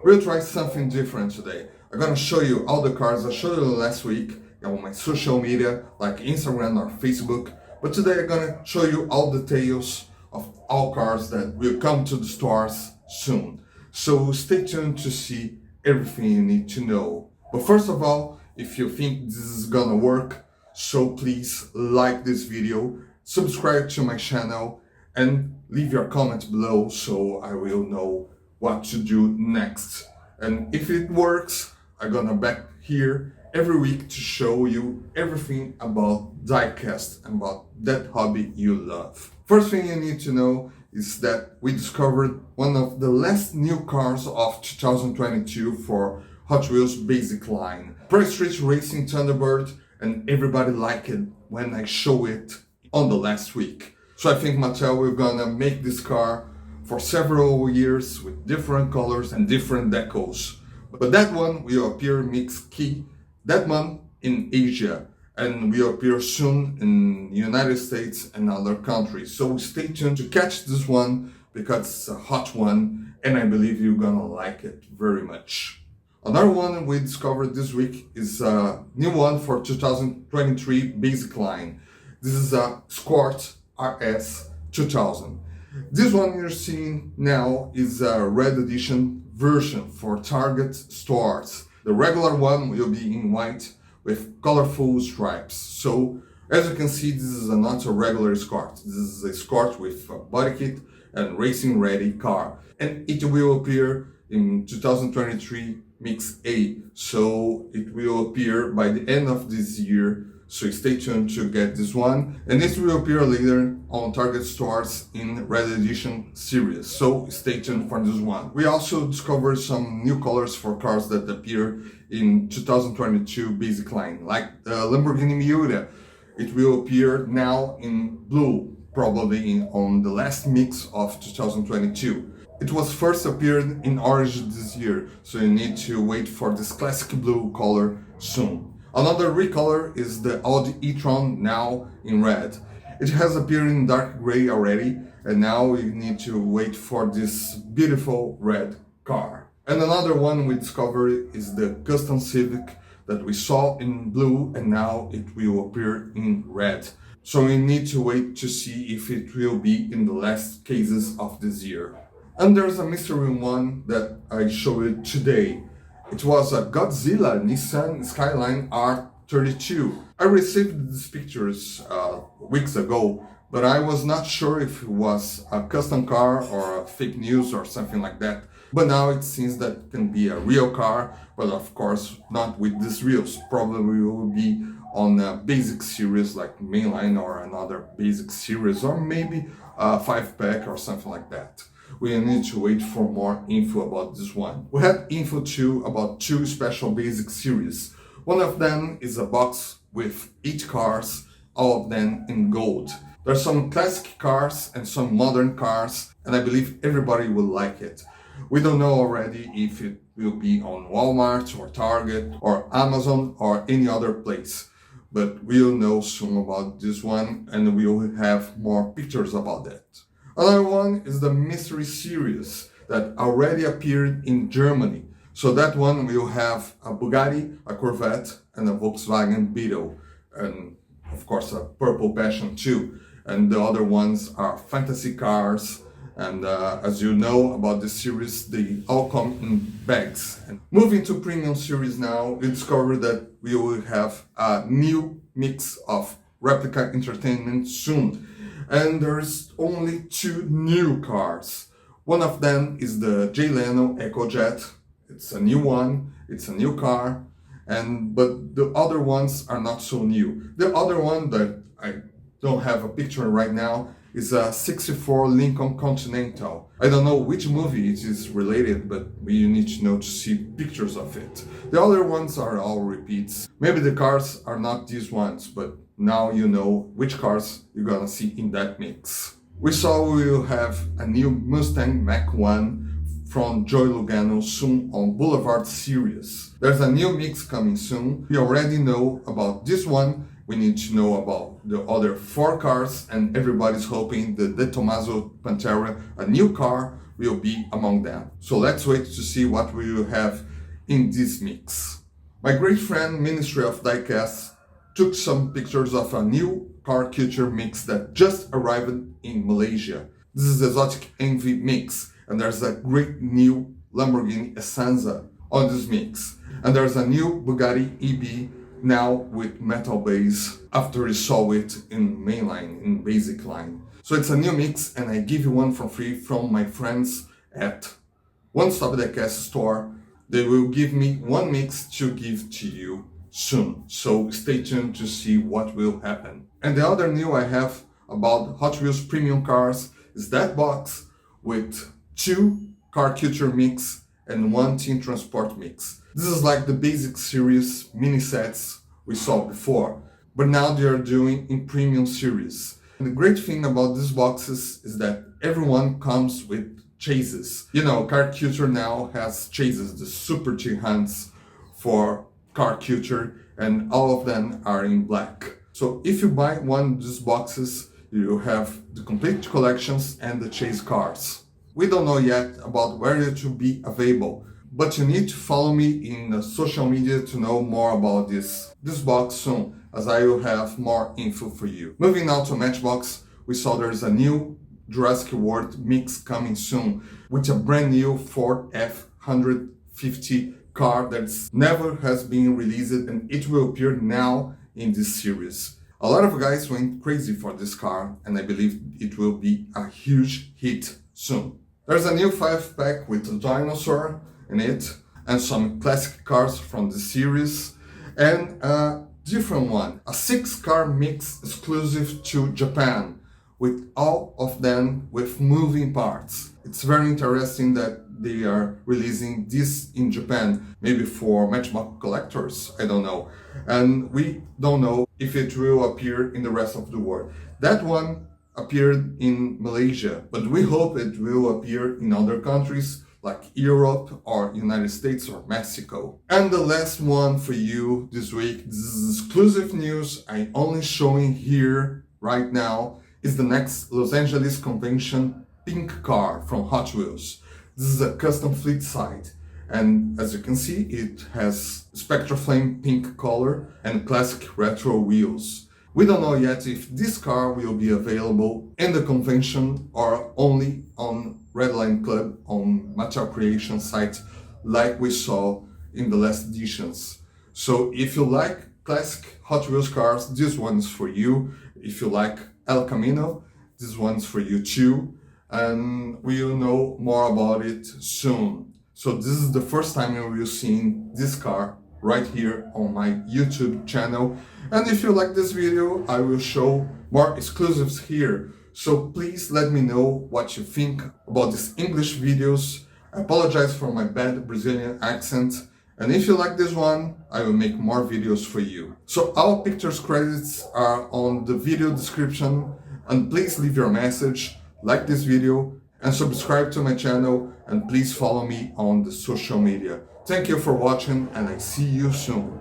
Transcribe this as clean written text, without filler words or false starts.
We'll try something different today. I'm gonna show you all the cars I showed you last week on my social media like Instagram or Facebook. But today I'm gonna show you all details of all cars that will come to the stores soon. So stay tuned to see everything you need to know. But first of all, if you think this is gonna work, so please like this video, subscribe to my channel, and leave your comment below so I will know what to do next. And if it works, I'm gonna back here every week to show you everything about diecast and about that hobby you love. First thing you need to know is that we discovered one of the last new cars of 2022 for Hot Wheels basic line. Press Street Racing Thunderbird, and everybody liked it when I show it on the last week. So I think Mattel will gonna make this car for several years with different colors and different decals. But that one will appear mix key that month in Asia and will appear soon in the United States and other countries. So stay tuned to catch this one because it's a hot one and I believe you're gonna like it very much. Another one we discovered this week is a new one for 2023 basic line. This is a Scorch RS 2000. This one you're seeing now is a red edition version for Target stores. The regular one will be in white with colorful stripes. So as you can see, this is not a regular Scorch. This is a Scorch with a body kit and racing ready car. And it will appear in 2023 Mix A. So it will appear by the end of this year. So stay tuned to get this one, and this will appear later on Target stores in Red Edition series, so stay tuned for this one. We also discovered some new colors for cars that appear in 2022 basic line, like the Lamborghini Yuria. It will appear now in blue, probably on the last mix of 2022. It was first appeared in orange this year, so you need to wait for this classic blue color soon. Another recolor is the Audi Etron, now in red. It has appeared in dark gray already, and now you need to wait for this beautiful red car. And another one we discovered is the custom Civic that we saw in blue, and now it will appear in red. So we need to wait to see if it will be in the last cases of this year. And there's a mystery one that I showed today. It was a Godzilla Nissan Skyline R32. I received these pictures weeks ago, but I was not sure if it was a custom car or a fake news or something like that. But now it seems that it can be a real car, but of course not with these wheels. Probably will be on a basic series like mainline or another basic series, or maybe a 5-pack or something like that. We need to wait for more info about this one. We had info too about two special basic series. One of them is a box with 8 cars, all of them in gold. There's some classic cars and some modern cars, and I believe everybody will like it. We don't know already if it will be on Walmart or Target or Amazon or any other place, but we'll know soon about this one and we'll have more pictures about that. Another one is the Mystery Series that already appeared in Germany. So that one will have a Bugatti, a Corvette, and a Volkswagen Beetle. And of course a Purple Passion too. And the other ones are fantasy cars. And as you know about the series, they all come in bags. And moving to Premium Series now, we discovered that we will have a new mix of Replica Entertainment soon. And there's only 2 new cars. One of them is the Jay Leno EcoJet. It's a new one, it's a new car, but the other ones are not so new. The other one that I don't have a picture right now is a 64 Lincoln Continental. I don't know which movie it is related, but you need to know to see pictures of it. The other ones are all repeats. Maybe the cars are not these ones, but now you know which cars you're gonna see in that mix. We saw we will have a new Mustang Mach-1 from Joey Logano soon on Boulevard series. There's a new mix coming soon. We already know about this one we need to know about the other 4 cars, and everybody's hoping the De Tomaso Pantera, a new car, will be among them. So let's wait to see what we will have in this mix. My great friend Ministry of Diecast took some pictures of a new car culture mix that just arrived in Malaysia. This is the Exotic Envy mix, and there's a great new Lamborghini Essenza on this mix. And there's a new Bugatti EB now with metal base after we saw it in mainline, in basic line. So it's a new mix, and I give you one for free from my friends at One Stop Diecast store. They will give me one mix to give to you soon. So stay tuned to see what will happen. And the other new I have about Hot Wheels premium cars is that box with 2 car culture mix and 1 Team Transport mix. This is like the basic series mini sets we saw before, but now they are doing in premium series. And the great thing about these boxes is that everyone comes with chases. You know, car culture now has chases, the super T-Hunts for car culture, and all of them are in black. So if you buy one of these boxes, you have the complete collections and the chase cars. We don't know yet about where it will be available, but you need to follow me in the social media to know more about this box soon, as I will have more info for you. Moving now to Matchbox, we saw there's a new Jurassic World mix coming soon with a brand new Ford F-150 car that never has been released, and it will appear now in this series. A lot of guys went crazy for this car, and I believe it will be a huge hit soon. There's a new 5-pack with a dinosaur in it, and some classic cars from the series, and a different one, a 6-car mix exclusive to Japan, with all of them with moving parts. It's very interesting that they are releasing this in Japan, maybe for Matchbox collectors, I don't know. And we don't know if it will appear in the rest of the world. That one appeared in Malaysia, but we hope it will appear in other countries like Europe or United States or Mexico. And the last one for you this week, this is exclusive news I'm only showing here right now, is the next Los Angeles convention pink car from Hot Wheels. This is a custom fleet side, and as you can see, it has Spectra Flame pink color and classic retro wheels. We don't know yet if this car will be available in the convention or only on Redline Club on Mattel Creation site like we saw in the last editions. So if you like classic Hot Wheels cars, this one's for you. If you like El Camino, this one's for you too. And we'll know more about it soon. So this is the first time you will see this car right here on my YouTube channel. And if you like this video, I will show more exclusives here. So please let me know what you think about these English videos. I apologize for my bad Brazilian accent. And if you like this one, I will make more videos for you. So all pictures credits are on the video description. And please leave your message, like this video, and subscribe to my channel, and please follow me on the social media. Thank you for watching, and I see you soon.